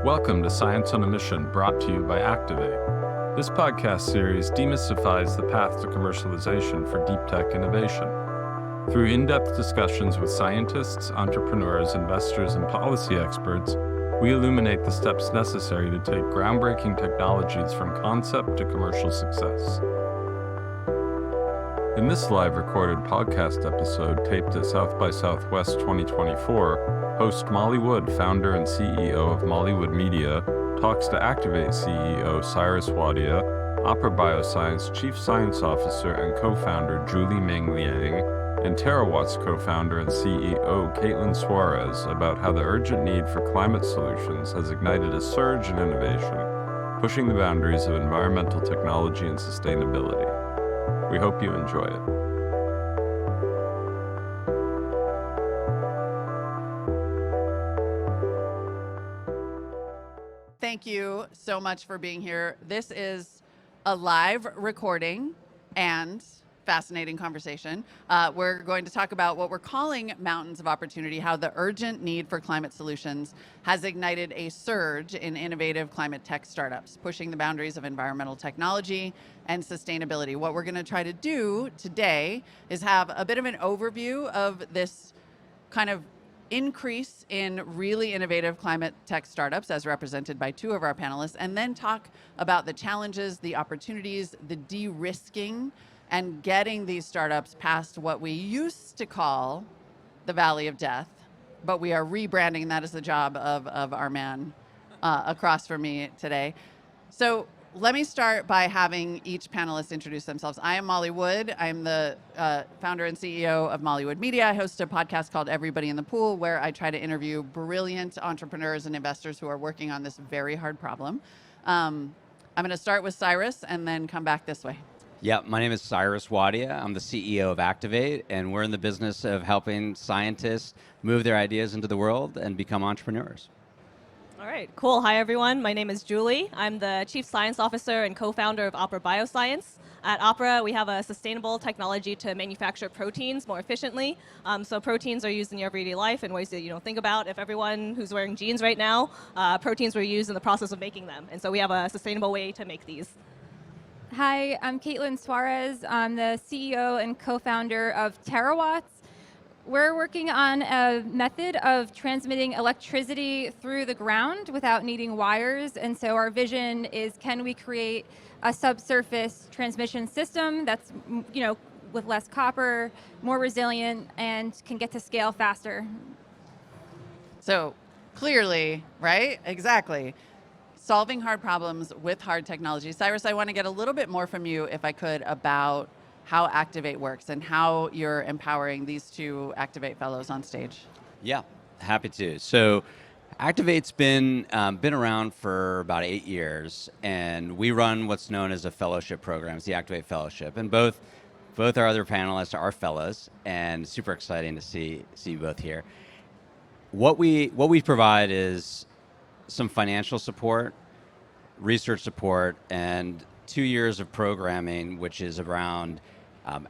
Welcome to Science on a Mission, brought to you by Activate. This podcast series demystifies the path to commercialization for deep tech innovation. Through in-depth discussions with scientists, entrepreneurs, investors, and policy experts, we illuminate the steps necessary to take groundbreaking technologies from concept to commercial success. In this live recorded podcast episode taped at South by Southwest 2024, host Molly Wood, founder and CEO of Mollywood Media, talks to Activate CEO Cyrus Wadia, Opera Bioscience Chief Science Officer and co-founder Julie Ming Liang, and Terra Watts co-founder and CEO Kaitlyn Suarez about how the urgent need for climate solutions has ignited a surge in innovation, pushing the boundaries of environmental technology and sustainability. We hope you enjoy it. Thank you so much for being here. This is a live recording and fascinating conversation. We're going to talk about what we're calling mountains of opportunity, how the urgent need for climate solutions has ignited a surge in innovative climate tech startups, pushing the boundaries of environmental technology and sustainability. What we're going to try to do today is have a bit of an overview of this kind of increase in really innovative climate tech startups as represented by two of our panelists, and then talk about the challenges, the opportunities, the de-risking, and getting these startups past what we used to call the Valley of Death, but we are rebranding that as the job of our man across from me today. So let me start by having each panelist introduce themselves. I am Molly Wood. I'm the founder and CEO of Mollywood Media. I host a podcast called Everybody in the Pool, where I try to interview brilliant entrepreneurs and investors who are working on this very hard problem. I'm going to start with Cyrus and then come back this way. Yeah, my name is Cyrus Wadia. I'm the CEO of Activate, and we're in the business of helping scientists move their ideas into the world and become entrepreneurs. All right, cool. Hi, everyone. My name is Julie. I'm the Chief Science Officer and co-founder of Opera Bioscience. At Opera, we have a sustainable technology to manufacture proteins more efficiently. So proteins are used in your everyday life in ways that you don't think about. If everyone who's wearing jeans right now, proteins were used in the process of making them. And so we have a sustainable way to make these. Hi, I'm Kaitlyn Suarez. I'm the CEO and co-founder of Terra Watts. We're working on a method of transmitting electricity through the ground without needing wires. And so our vision is, can we create a subsurface transmission system that's, with less copper, more resilient, and can get to scale faster? So clearly, right? Exactly. Solving hard problems with hard technology. Cyrus, I want to get a little bit more from you, if I could, about how Activate works and how you're empowering these two Activate fellows on stage. Yeah, happy to. So Activate's been around for about 8 years, and we run what's known as a fellowship program, the Activate Fellowship. And both our other panelists are fellows, and super exciting to see you both here. What we provide is some financial support, research support, and 2 years of programming, which is around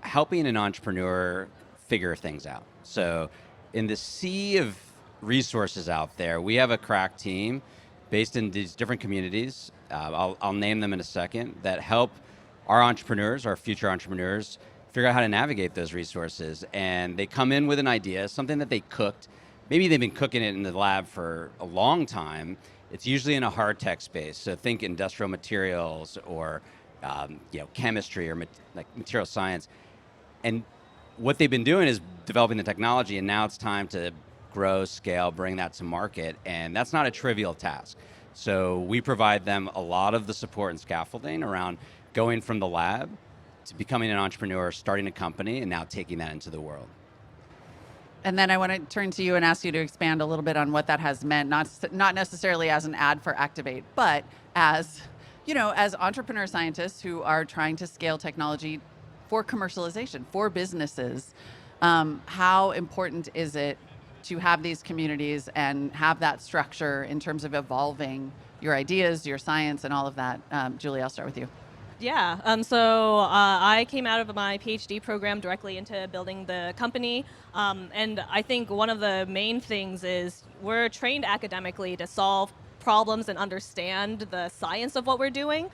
helping an entrepreneur figure things out. So in the sea of resources out there, we have a crack team based in these different communities, I'll name them in a second, that help our entrepreneurs, our future entrepreneurs, figure out how to navigate those resources. And they come in with an idea, something that they cooked. Maybe they've been cooking it in the lab for a long time. It's usually in a hard tech space. So think industrial materials or chemistry or material science. And what they've been doing is developing the technology, and now it's time to grow, scale, bring that to market. And that's not a trivial task. So we provide them a lot of the support and scaffolding around going from the lab to becoming an entrepreneur, starting a company, and now taking that into the world. And then I want to turn to you and ask you to expand a little bit on what that has meant, not necessarily as an ad for Activate, but as entrepreneur scientists who are trying to scale technology for commercialization, for businesses. How important is it to have these communities and have that structure in terms of evolving your ideas, your science, and all of that? Julie, I'll start with you. Yeah, so I came out of my PhD program directly into building the company. And I think one of the main things is we're trained academically to solve problems and understand the science of what we're doing,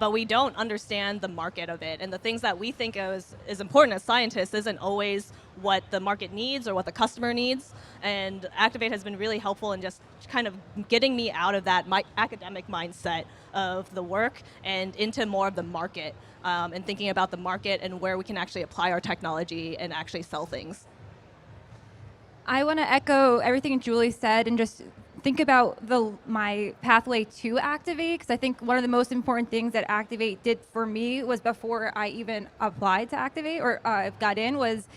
but we don't understand the market of it. And the things that we think is important as scientists isn't always what the market needs or what the customer needs. And Activate has been really helpful in just kind of getting me out of that academic mindset of the work and into more of the market, and thinking about the market and where we can actually apply our technology and actually sell things. I want to echo everything Julie said and just think about my pathway to Activate, because I think one of the most important things that Activate did for me was, before I even applied to Activate or got in, was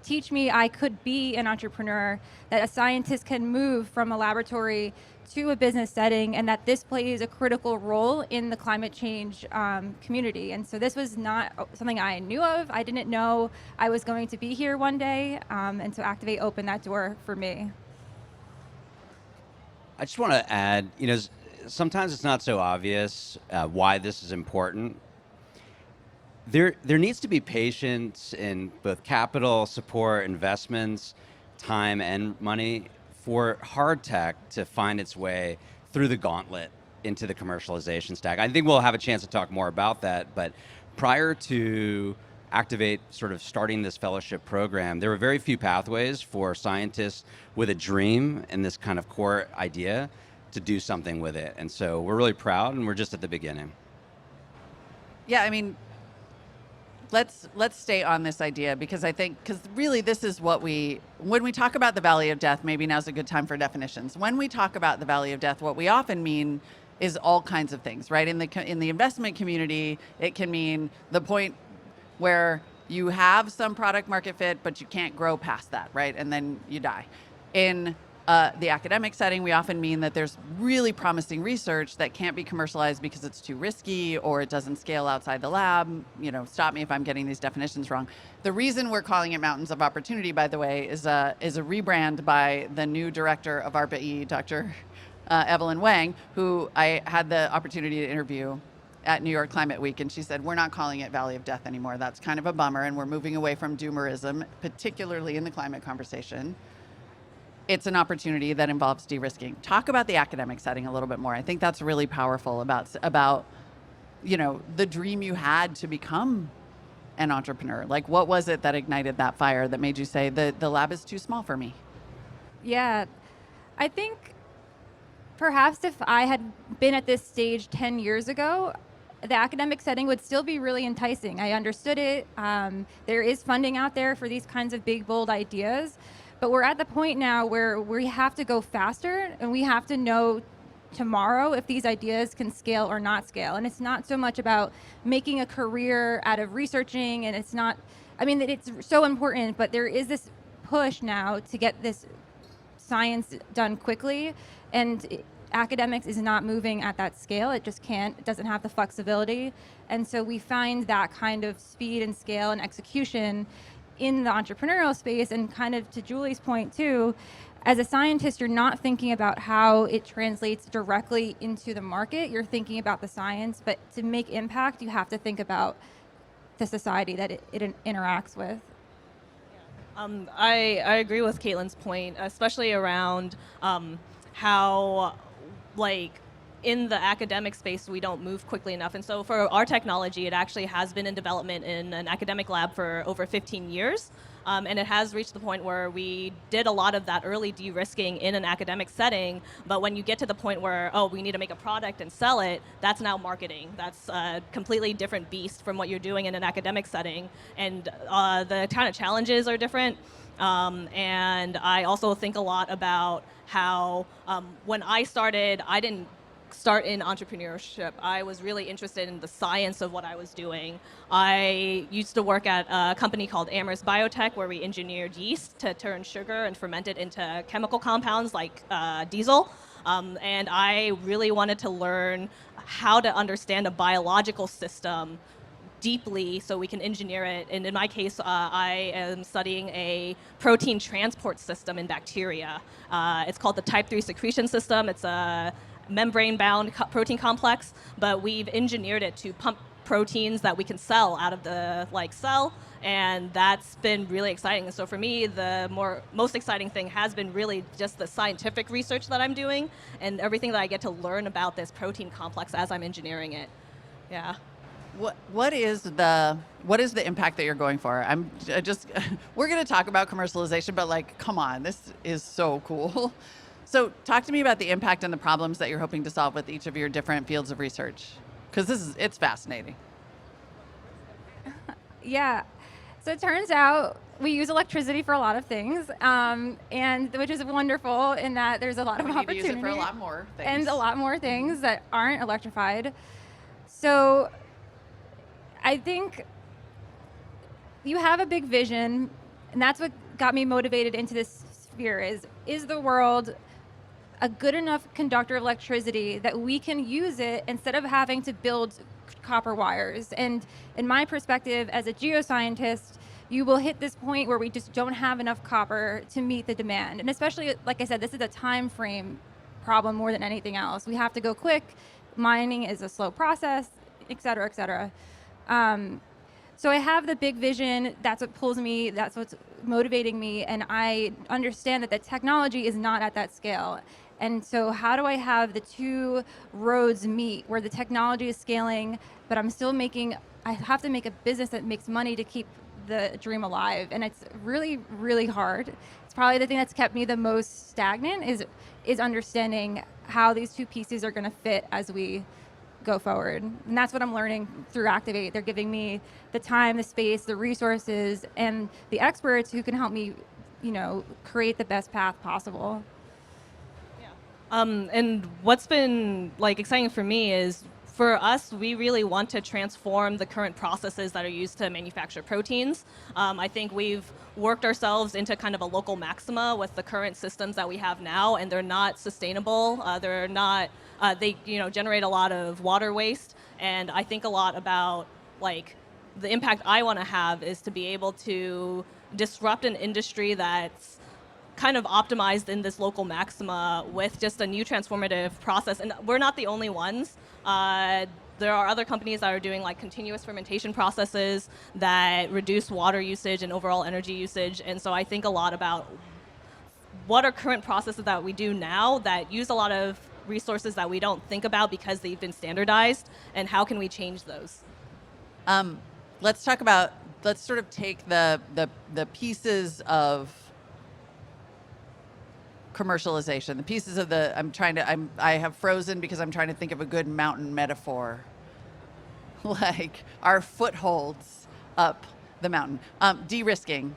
teach me I could be an entrepreneur, that a scientist can move from a laboratory to a business setting, and that this plays a critical role in the climate change community. And so this was not something I knew of. I didn't know I was going to be here one day, and so Activate opened that door for me. I just want to add, sometimes it's not so obvious why this is important. There needs to be patience in both capital, support, investments, time, and money for hard tech to find its way through the gauntlet into the commercialization stack. I think we'll have a chance to talk more about that, but prior to Activate sort of starting this fellowship program, there were very few pathways for scientists with a dream and this kind of core idea to do something with it. And so we're really proud, and we're just at the beginning. Yeah, I mean, let's stay on this idea, because really this is what when we talk about the Valley of Death, maybe now's a good time for definitions. When we talk about the Valley of Death, what we often mean is all kinds of things, right? In the investment community, it can mean the point where you have some product market fit, but you can't grow past that, right? And then you die. In the academic setting, we often mean that there's really promising research that can't be commercialized because it's too risky or it doesn't scale outside the lab. Stop me if I'm getting these definitions wrong. The reason we're calling it Mountains of Opportunity, by the way, is a rebrand by the new director of ARPA-E, Dr. Evelyn Wang, who I had the opportunity to interview at New York Climate Week, and she said, we're not calling it Valley of Death anymore. That's kind of a bummer, and we're moving away from doomerism, particularly in the climate conversation. It's an opportunity that involves de-risking. Talk about the academic setting a little bit more. I think that's really powerful about the dream you had to become an entrepreneur. Like, what was it that ignited that fire that made you say, the lab is too small for me? Yeah, I think perhaps if I had been at this stage 10 years ago, the academic setting would still be really enticing. I understood it. There is funding out there for these kinds of big, bold ideas. But we're at the point now where we have to go faster, and we have to know tomorrow if these ideas can scale or not scale. And it's not so much about making a career out of researching, and it's so important, but there is this push now to get this science done quickly, and academics is not moving at that scale. It just can't. It doesn't have the flexibility. And so we find that kind of speed and scale and execution in the entrepreneurial space. And kind of to Julie's point too, as a scientist, you're not thinking about how it translates directly into the market. You're thinking about the science, but to make impact, you have to think about the society that it interacts with. I agree with Kaitlyn's point, especially around how, in the academic space, we don't move quickly enough. And so for our technology, it actually has been in development in an academic lab for over 15 years. And it has reached the point where we did a lot of that early de-risking in an academic setting. But when you get to the point where, we need to make a product and sell it, that's now marketing. That's a completely different beast from what you're doing in an academic setting. And the kind of challenges are different. And I also think a lot about how when I started, I didn't start in entrepreneurship. I was really interested in the science of what I was doing. I used to work at a company called Amyris Biotech, where we engineered yeast to turn sugar and ferment it into chemical compounds like diesel. And I really wanted to learn how to understand a biological system deeply so we can engineer it. And in my case, I am studying a protein transport system in bacteria. It's called the type 3 secretion system. It's a membrane-bound protein complex, but we've engineered it to pump proteins that we can sell out of the cell, and that's been really exciting. And so for me, the most exciting thing has been really just the scientific research that I'm doing and everything that I get to learn about this protein complex as I'm engineering it. Yeah. What is the impact that you're going for? We're going to talk about commercialization, but come on, this is so cool. So talk to me about the impact and the problems that you're hoping to solve with each of your different fields of research, because it's fascinating. Yeah. So it turns out we use electricity for a lot of things, and which is wonderful in that there's a lot of opportunity. We use it for a lot more things. And a lot more things that aren't electrified. So I think you have a big vision, and that's what got me motivated into this sphere is the world a good enough conductor of electricity that we can use it instead of having to build copper wires? And in my perspective as a geoscientist, you will hit this point where we just don't have enough copper to meet the demand. And especially, like I said, this is a time frame problem more than anything else. We have to go quick. Mining is a slow process, et cetera, et cetera. So I have the big vision. That's what pulls me. That's what's motivating me. And I understand that the technology is not at that scale. And so how do I have the two roads meet where the technology is scaling, but I have to make a business that makes money to keep the dream alive. And it's really, really hard. It's probably the thing that's kept me the most stagnant is understanding how these two pieces are going to fit as we go forward. And that's what I'm learning through Activate. They're giving me the time, the space, the resources, and the experts who can help me, create the best path possible. And what's been exciting for me is, for us, we really want to transform the current processes that are used to manufacture proteins. I think we've worked ourselves into kind of a local maxima with the current systems that we have now, and they're not sustainable. They're not. They generate a lot of water waste, and I think a lot about the impact I want to have is to be able to disrupt an industry that's kind of optimized in this local maxima with just a new transformative process. And we're not the only ones. There are other companies that are doing continuous fermentation processes that reduce water usage and overall energy usage. And so I think a lot about what are current processes that we do now that use a lot of resources that we don't think about because they've been standardized, and how can we change those? Let's sort of take the pieces of commercialization, the pieces of I have frozen because I'm trying to think of a good mountain metaphor, our footholds up the mountain. De-risking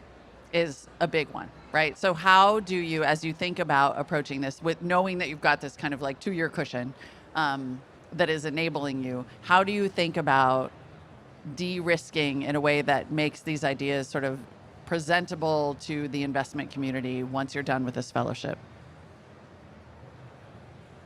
is a big one, right? So how do you, as you think about approaching this with knowing that you've got this kind of 2-year cushion that is enabling you, how do you think about de-risking in a way that makes these ideas sort of presentable to the investment community once you're done with this fellowship?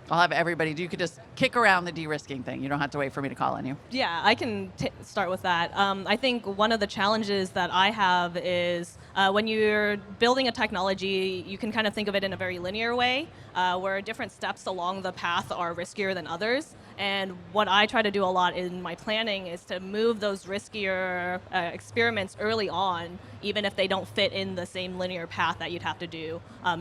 I'll have everybody, you could just kick around the de-risking thing. You don't have to wait for me to call on you. Yeah, I can start with that. I think one of the challenges that I have is when you're building a technology, you can kind of think of it in a very linear way, where different steps along the path are riskier than others. And what I try to do a lot in my planning is to move those riskier experiments early on, even if they don't fit in the same linear path that you'd have to do,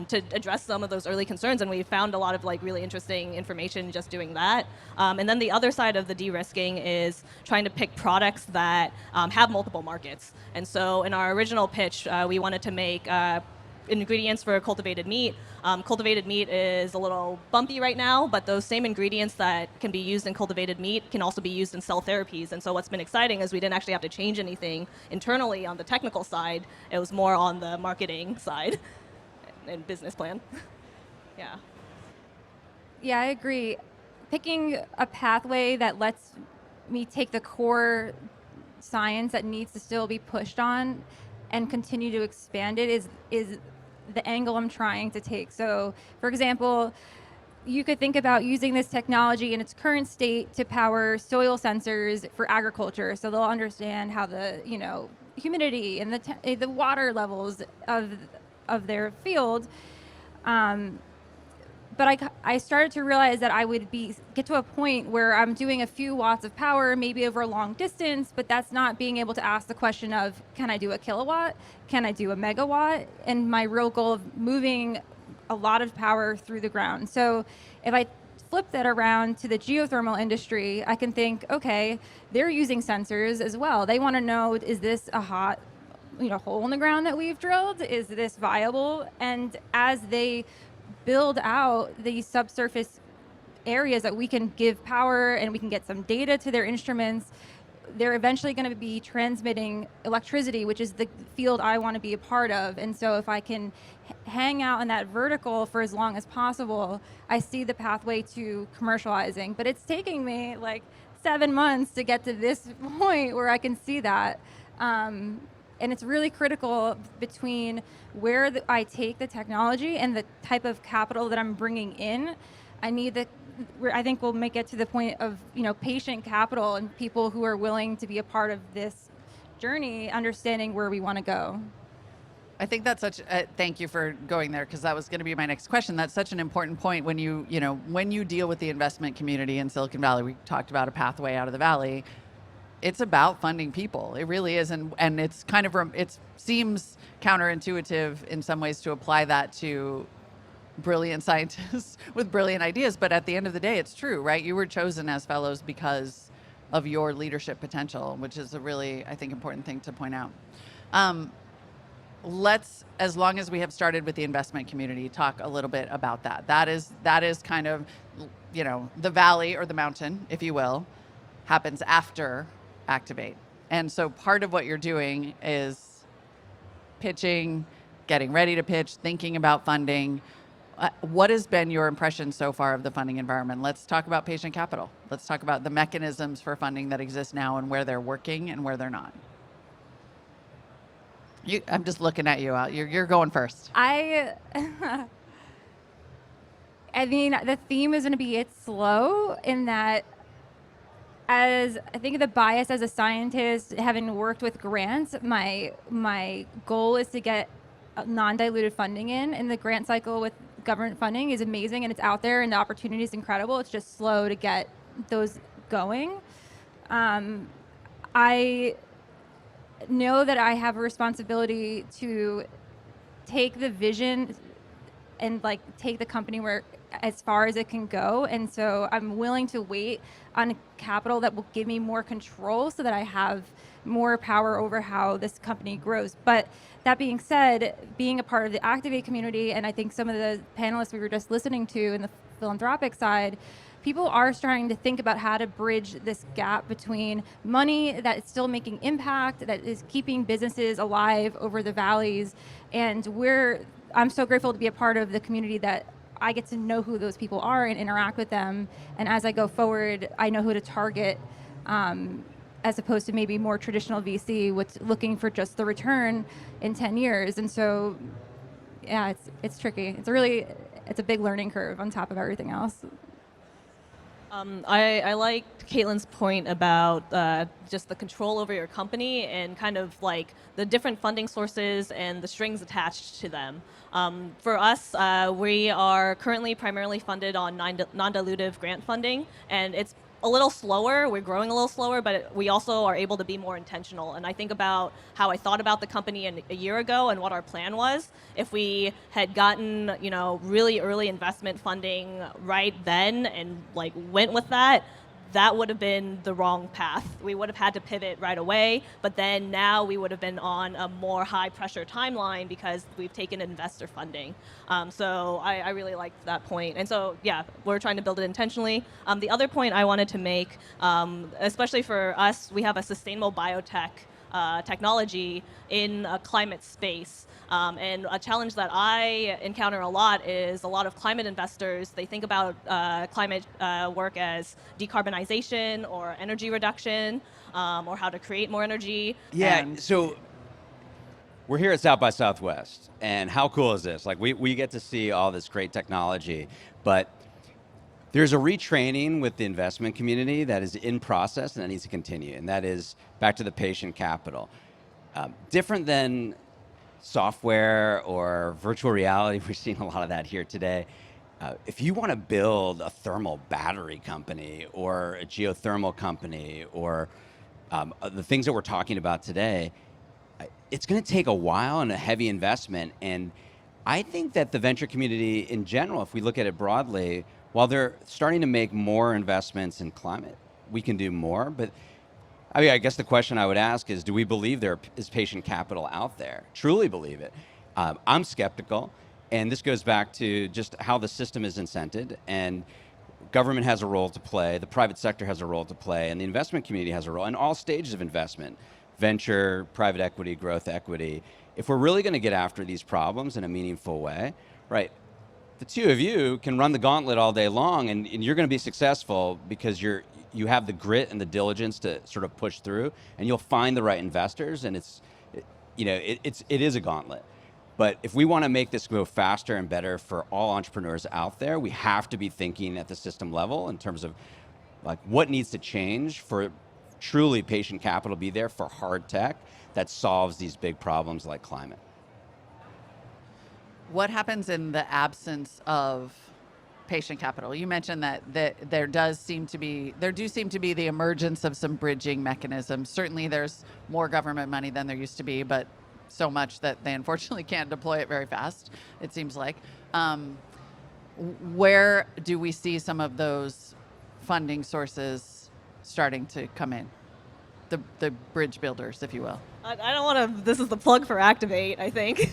to address some of those early concerns. And we found a lot of really interesting information just doing that. And then the other side of the de-risking is trying to pick products that have multiple markets. And so in our original pitch, we wanted to make ingredients for cultivated meat. Cultivated meat is a little bumpy right now, but those same ingredients that can be used in cultivated meat can also be used in cell therapies. And so what's been exciting is we didn't actually have to change anything internally on the technical side. It was more on the marketing side and business plan. Yeah. Yeah, I agree. Picking a pathway that lets me take the core science that needs to still be pushed on and continue to expand it is the angle I'm trying to take. So, for example, you could think about using this technology in its current state to power soil sensors for agriculture, so they'll understand how the humidity and the water levels of their field. but I started to realize that I would get to a point where I'm doing a few watts of power, maybe over a long distance, but that's not being able to ask the question of, can I do a kilowatt? Can I do a megawatt? And my real goal of moving a lot of power through the ground. So if I flip that around to the geothermal industry, I can think, okay, they're using sensors as well. They want to know, is this a hot hole in the ground that we've drilled? Is this viable? And as they build out these subsurface areas that we can give power and we can get some data to their instruments, they're eventually going to be transmitting electricity, which is the field I want to be a part of. And so if I can hang out in that vertical for as long as possible, I see the pathway to commercializing. But it's taking me like 7 months to get to this point where I can see that. And it's really critical between where I take the technology and the type of capital that I'm bringing in. I think we'll make it to the point of patient capital and people who are willing to be a part of this journey, understanding where we want to go. I think that's thank you for going there, because that was going to be my next question. That's such an important point when when you deal with the investment community in Silicon Valley. We talked about a pathway out of the valley. It's about funding people. It really is. And it's kind of, it seems counterintuitive in some ways to apply that to brilliant scientists with brilliant ideas. But at the end of the day, it's true, right? You were chosen as fellows because of your leadership potential, which is a really, I think, important thing to point out. Let's, as long as we have started with the investment community, talk a little bit about that. That is kind of, the valley or the mountain, if you will, happens after Activate. And so part of what you're doing is pitching, getting ready to pitch, thinking about funding. What has been your impression so far of the funding environment? Let's talk about patient capital. Let's talk about the mechanisms for funding that exist now and where they're working and where they're not. I'm just looking at you. You're going first. I mean, the theme is going to be it's slow in that, as I think the bias as a scientist, having worked with grants, my goal is to get non-diluted funding in. And the grant cycle with government funding is amazing and it's out there and the opportunity is incredible. It's just slow to get those going. I know that I have a responsibility to take the vision and take the company as far as it can go. And so I'm willing to wait on capital that will give me more control so that I have more power over how this company grows. But that being said, being a part of the Activate community, and I think some of the panelists we were just listening to in the philanthropic side, people are starting to think about how to bridge this gap between money that is still making impact, that is keeping businesses alive over the valleys. And I'm so grateful to be a part of the community that I get to know who those people are and interact with them. And as I go forward, I know who to target, as opposed to maybe more traditional VC with looking for just the return in 10 years. And so, yeah, it's tricky. It's a big learning curve on top of everything else. I liked Kaitlyn's point about just the control over your company and kind of the different funding sources and the strings attached to them. For us, we are currently primarily funded on non-dilutive grant funding, and it's a little slower. We're growing a little slower, but we also are able to be more intentional. And I think about how I thought about the company a year ago and what our plan was. If we had gotten, really early investment funding right then and went with that, that would have been the wrong path. We would have had to pivot right away, but then now we would have been on a more high pressure timeline because we've taken investor funding. So I really liked that point. And so, yeah, we're trying to build it intentionally. The other point I wanted to make, especially for us, we have a sustainable biotech technology in a climate space. And a challenge that I encounter a lot is a lot of climate investors, they think about climate work as decarbonization or energy reduction, or how to create more energy. Yeah, so we're here at South by Southwest, and how cool is this? We get to see all this great technology, but there's a retraining with the investment community that is in process and that needs to continue, and that is back to the patient capital. Different than software or virtual reality, we're seeing a lot of that here today. If you want to build a thermal battery company or a geothermal company or the things that we're talking about today, it's going to take a while and a heavy investment. And I think that the venture community in general, if we look at it broadly, while they're starting to make more investments in climate, we can do more. But I guess the question I would ask is, do we believe there is patient capital out there? Truly believe it? I'm skeptical. And this goes back to just how the system is incented, and government has a role to play, the private sector has a role to play, and the investment community has a role in all stages of investment, venture, private equity, growth equity. If we're really going to get after these problems in a meaningful way, right, the two of you can run the gauntlet all day long, and you're going to be successful because you have the grit and the diligence to sort of push through, and you'll find the right investors, and it is a gauntlet. But if we want to make this go faster and better for all entrepreneurs out there, we have to be thinking at the system level in terms of like what needs to change for truly patient capital to be there for hard tech that solves these big problems like climate. What happens in the absence of patient capital? You mentioned that there do seem to be the emergence of some bridging mechanisms. Certainly there's more government money than there used to be, but so much that they unfortunately can't deploy it very fast, it seems like. Where do we see some of those funding sources starting to come in? The bridge builders, if you will. I don't want to, this is the plug for Activate, I think.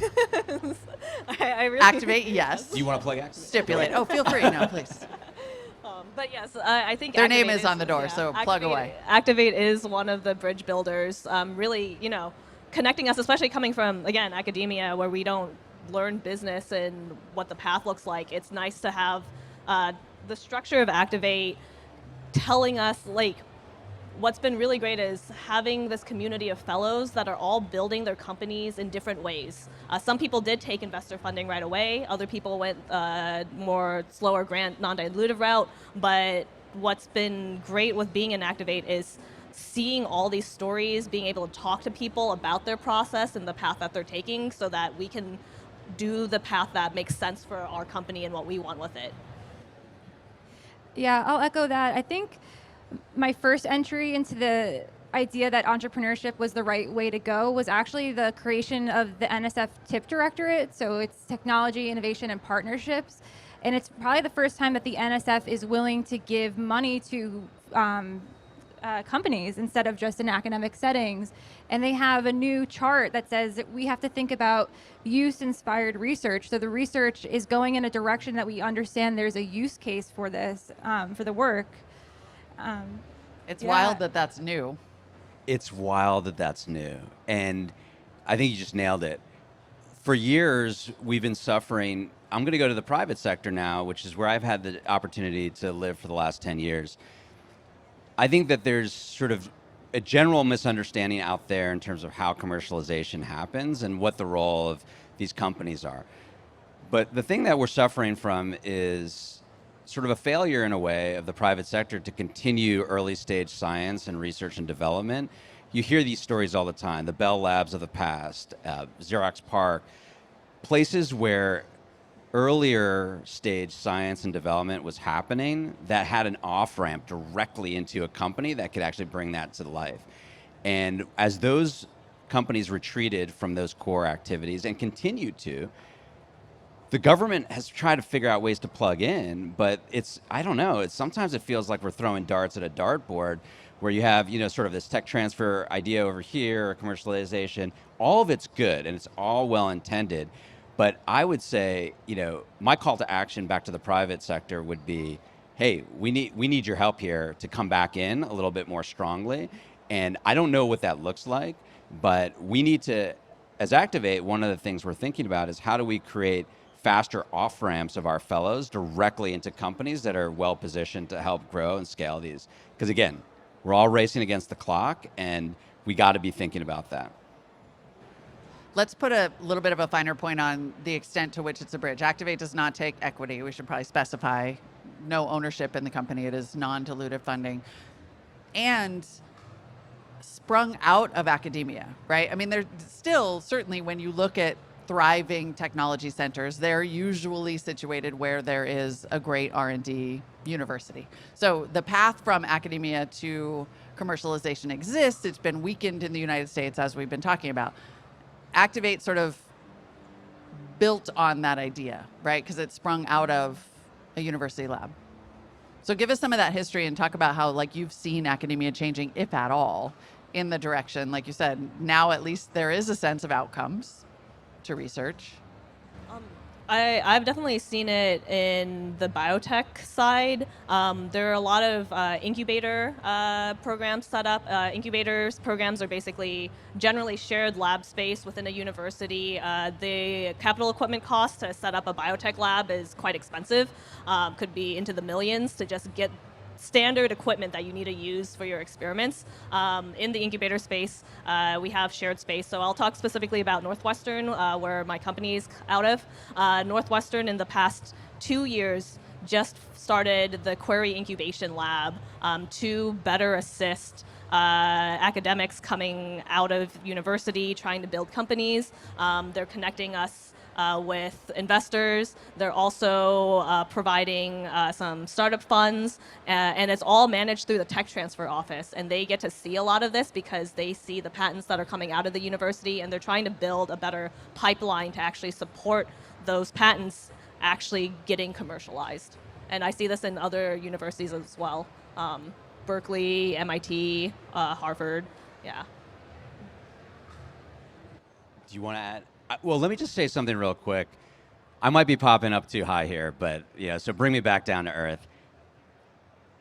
I really, Activate, yes. Do you want to plug Activate? Stipulate. Oh, feel free. No, please. But yes, I think their Activate name is on the door, so plug away. Activate is one of the bridge builders, really, connecting us, especially coming from, again, academia, where we don't learn business and what the path looks like. It's nice to have the structure of Activate telling us, like, what's been really great is having this community of fellows that are all building their companies in different ways. Some people did take investor funding right away. Other people went more slower grant, non-dilutive route. But what's been great with being in Activate is seeing all these stories, being able to talk to people about their process and the path that they're taking so that we can do the path that makes sense for our company and what we want with it. Yeah, I'll echo that. I think my first entry into the idea that entrepreneurship was the right way to go was actually the creation of the NSF TIP Directorate. So it's Technology, Innovation, and Partnerships. And it's probably the first time that the NSF is willing to give money to companies instead of just in academic settings. And they have a new chart that says that we have to think about use-inspired research. So the research is going in a direction that we understand there's a use case for this, for the work. It's wild that that's new. It's wild that that's new. And I think you just nailed it. For years, we've been suffering. I'm going to go to the private sector now, which is where I've had the opportunity to live for the last 10 years. I think that there's sort of a general misunderstanding out there in terms of how commercialization happens and what the role of these companies are. But the thing that we're suffering from is sort of a failure in a way of the private sector to continue early stage science and research and development. You hear these stories all the time, the Bell Labs of the past, Xerox PARC, places where earlier stage science and development was happening that had an off-ramp directly into a company that could actually bring that to life. And as those companies retreated from those core activities and continued to, the government has tried to figure out ways to plug in, but I don't know, sometimes it feels like we're throwing darts at a dartboard where you have, sort of this tech transfer idea over here, commercialization. All of it's good and it's all well intended. But I would say, my call to action back to the private sector would be, hey, we need your help here to come back in a little bit more strongly. And I don't know what that looks like, but we need to, as Activate, one of the things we're thinking about is how do we create faster off-ramps of our fellows directly into companies that are well positioned to help grow and scale these. Because again, we're all racing against the clock and we got to be thinking about that. Let's put a little bit of a finer point on the extent to which it's a bridge. Activate does not take equity. We should probably specify no ownership in the company. It is non-dilutive funding. And sprung out of academia, right? I mean, there's still, certainly when you look at thriving technology centers, they're usually situated where there is a great R&D university. So the path from academia to commercialization exists. It's been weakened in the United States, as we've been talking about. Activate sort of built on that idea, right? Because it sprung out of a university lab. So give us some of that history and talk about how, like, you've seen academia changing, if at all, in the direction, like you said, now at least there is a sense of outcomes to research. I've definitely seen it in the biotech side. There are a lot of incubator programs set up. Incubators programs are basically generally shared lab space within a university. The capital equipment cost to set up a biotech lab is quite expensive. Could be into the millions to just get standard equipment that you need to use for your experiments. In the incubator space, we have shared space. So I'll talk specifically about Northwestern, where my company is out of. Northwestern in the past 2 years just started the Query Incubation Lab to better assist academics coming out of university, trying to build companies. They're connecting us with investors. They're also providing some startup funds, and it's all managed through the tech transfer office. And they get to see a lot of this because they see the patents that are coming out of the university, and they're trying to build a better pipeline to actually support those patents actually getting commercialized. And I see this in other universities as well. Berkeley, MIT, Harvard, yeah. Do you want to add? Well, let me just say something real quick. I might be popping up too high here, but yeah, so bring me back down to earth.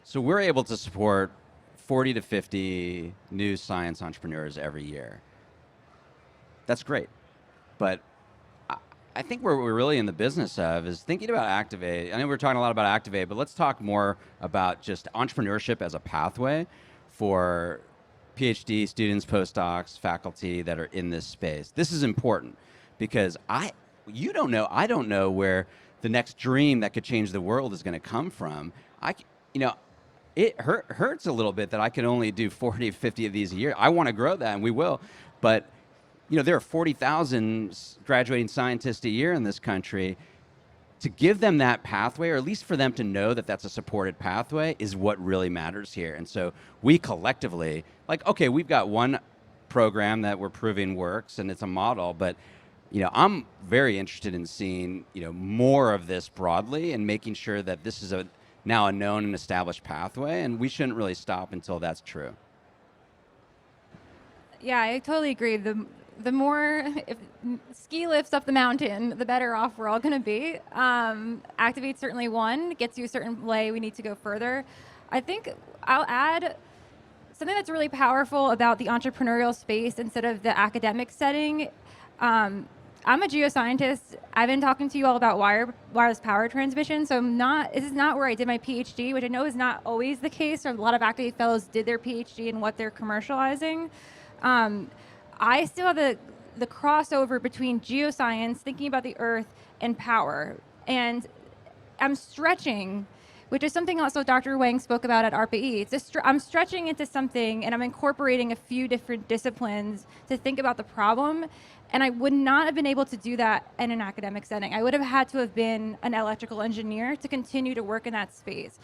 So we're able to support 40 to 50 new science entrepreneurs every year. That's great. But I think what we're really in the business of is thinking about Activate. I know we're talking a lot about Activate, but let's talk more about just entrepreneurship as a pathway for PhD students, postdocs, faculty that are in this space. This is important because I don't know where the next dream that could change the world is going to come from. It hurts a little bit that I can only do 40, 50 of these a year. I want to grow that, and we will. But there are 40,000 graduating scientists a year in this country. To give them that pathway, or at least for them to know that that's a supported pathway, is what really matters here. And so we collectively, okay, we've got one program that we're proving works, and it's a model, but I'm very interested in seeing more of this broadly and making sure that this is now a known and established pathway, and we shouldn't really stop until that's true. Yeah, I totally agree. The more if ski lifts up the mountain, the better off we're all going to be. Activate's certainly one, gets you a certain way. We need to go further. I think I'll add something that's really powerful about the entrepreneurial space instead of the academic setting. I'm a geoscientist. I've been talking to you all about wireless power transmission. So this is not where I did my PhD, which I know is not always the case. A lot of Activate fellows did their PhD in what they're commercializing. I still have the crossover between geoscience, thinking about the Earth, and power. And I'm stretching, which is something also Dr. Wang spoke about at ARPA-E. I'm stretching into something, and I'm incorporating a few different disciplines to think about the problem. And I would not have been able to do that in an academic setting. I would have had to have been an electrical engineer to continue to work in that space.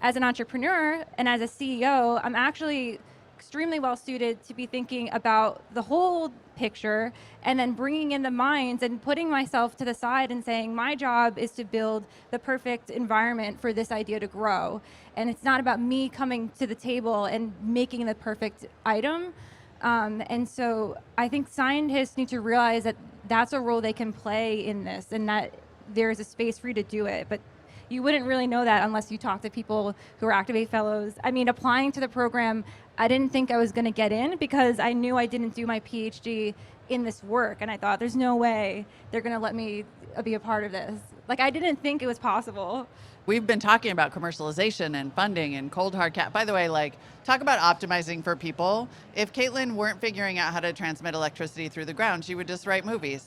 As an entrepreneur and as a CEO, I'm actually extremely well suited to be thinking about the whole picture and then bringing in the minds and putting myself to the side and saying my job is to build the perfect environment for this idea to grow. And it's not about me coming to the table and making the perfect item. And so I think scientists need to realize that that's a role they can play in this and that there's a space for you to do it. But you wouldn't really know that unless you talk to people who are Activate fellows. I mean, applying to the program, I didn't think I was going to get in because I knew I didn't do my PhD in this work. And I thought, there's no way they're going to let me be a part of this. I didn't think it was possible. We've been talking about commercialization and funding and cold hard cap. By the way, talk about optimizing for people. If Kaitlyn weren't figuring out how to transmit electricity through the ground, she would just write movies.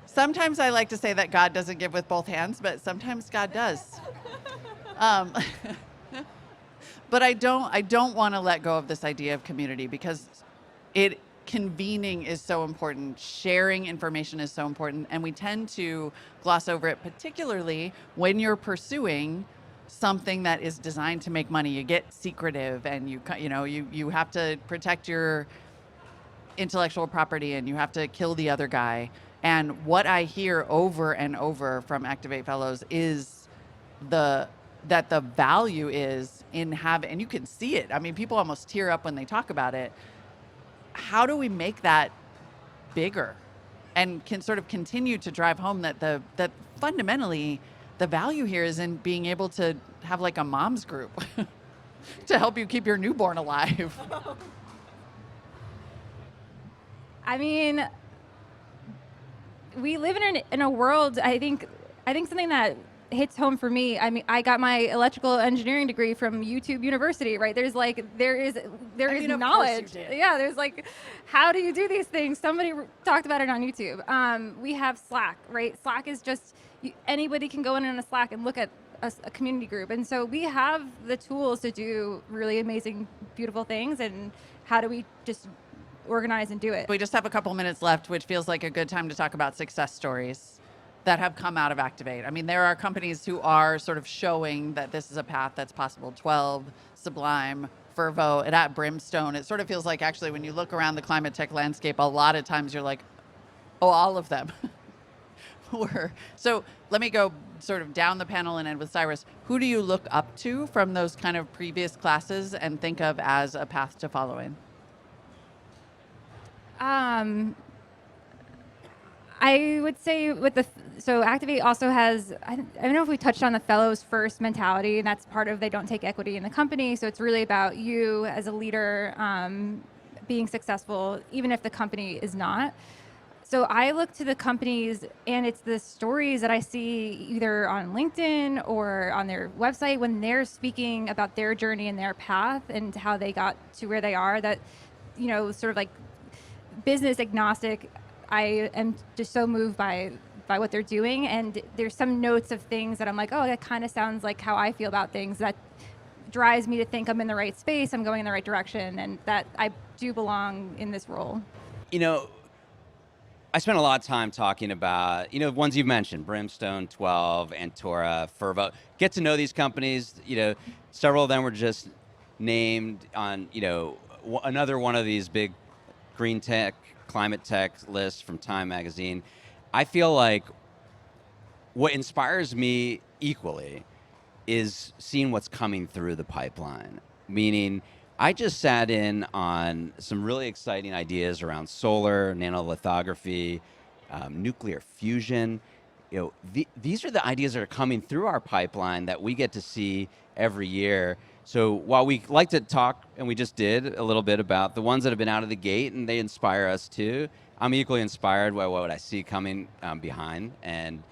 Sometimes I like to say that God doesn't give with both hands, but sometimes God does. But I don't want to let go of this idea of community because it convening is so important. Sharing information is so important. And we tend to gloss over it, particularly when you're pursuing something that is designed to make money. You get secretive, and you have to protect your intellectual property, and you have to kill the other guy. And what I hear over and over from Activate Fellows is that the value is in having, and you can see it. I mean, people almost tear up when they talk about it. How do we make that bigger and can sort of continue to drive home that fundamentally the value here is in being able to have like a mom's group to help you keep your newborn alive? I mean, we live in a world, I think something that hits home for me. I mean, I got my electrical engineering degree from YouTube University, right? There is knowledge. Yeah, there's like, how do you do these things? Somebody talked about it on YouTube. We have Slack, right? Slack is just, anybody can go in a Slack and look at a community group. And so we have the tools to do really amazing, beautiful things. And how do we just organize and do it? We just have a couple minutes left, which feels like a good time to talk about success stories that have come out of Activate. I mean, there are companies who are sort of showing that this is a path that's possible. 12, Sublime, Fervo, and at Brimstone. It sort of feels like, actually, when you look around the climate tech landscape, a lot of times you're like, oh, all of them were. So let me go sort of down the panel and end with Cyrus. Who do you look up to from those kind of previous classes and think of as a path to follow in? I would say so Activate also has, I don't know if we touched on the fellows first mentality, and that's part of, they don't take equity in the company. So it's really about you as a leader being successful, even if the company is not. So I look to the companies, and it's the stories that I see either on LinkedIn or on their website when they're speaking about their journey and their path and how they got to where they are, that, sort of like business agnostic. I am just so moved by what they're doing, and there's some notes of things that I'm like, oh, that kind of sounds like how I feel about things. That drives me to think I'm in the right space, I'm going in the right direction, and that I do belong in this role. I spent a lot of time talking about, ones you've mentioned, Brimstone, 12, Antora, Fervo. Get to know these companies. Several of them were just named on, another one of these big green tech, climate tech lists from Time Magazine. I feel like what inspires me equally is seeing what's coming through the pipeline. Meaning, I just sat in on some really exciting ideas around solar, nanolithography, nuclear fusion. These are the ideas that are coming through our pipeline that we get to see every year. So while we like to talk, and we just did a little bit about the ones that have been out of the gate, and they inspire us too, I'm equally inspired by what I see coming behind. And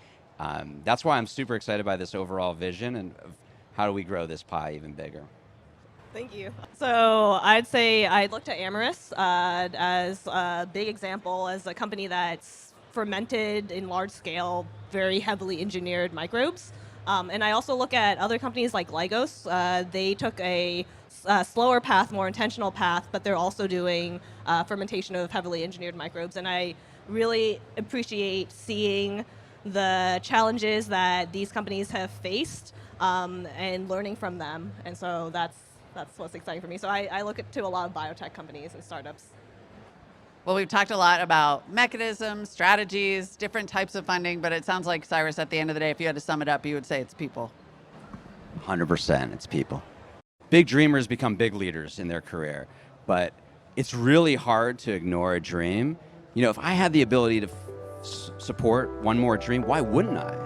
that's why I'm super excited by this overall vision and how do we grow this pie even bigger. Thank you. So I'd say I looked at Amyris as a big example, as a company that's fermented in large scale, very heavily engineered microbes. And I also look at other companies like Lygos. They took a slower path, more intentional path, but they're also doing fermentation of heavily engineered microbes. And I really appreciate seeing the challenges that these companies have faced and learning from them. And so that's what's exciting for me. So I look to a lot of biotech companies and startups. Well, we've talked a lot about mechanisms, strategies, different types of funding, but it sounds like, Cyrus, at the end of the day, if you had to sum it up, you would say it's people. 100%, it's people. Big dreamers become big leaders in their career, but it's really hard to ignore a dream. If I had the ability to support one more dream, why wouldn't I?